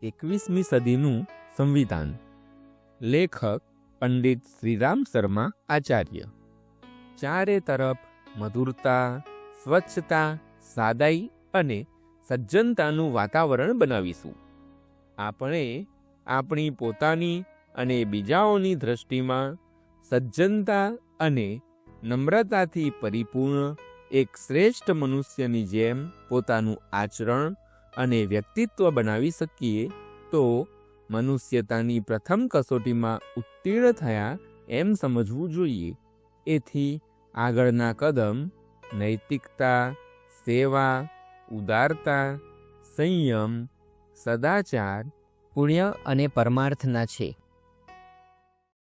21મી સદીનું સંવિધાન. લેખક પંડિત શ્રીરામ શર્મા આચાર્ય. ચારે તરફ મધુરતા, સ્વચ્છતા, સાદાઈ અને સજ્જનતાનું વાતાવરણ બનાવીશું. આપણે આપણી પોતાની અને બીજાઓની દ્રષ્ટિમાં સજ્જનતા અને નમ્રતાથી પરિપૂર્ણ એક શ્રેષ્ઠ મનુષ્યની જેમ પોતાનું આચરણ અને વ્યક્તિત્વ બનાવી શકીએ તો મનુષ્યતાની પ્રથમ કસોટીમાં ઉત્તીર્ણ થયા એમ સમજવું જોઈએ. એથી આગળના કદમ નૈતિકતા, સેવા, ઉદારતા, સંયમ, સદાચાર, પુણ્ય અને પરમાર્થના છે.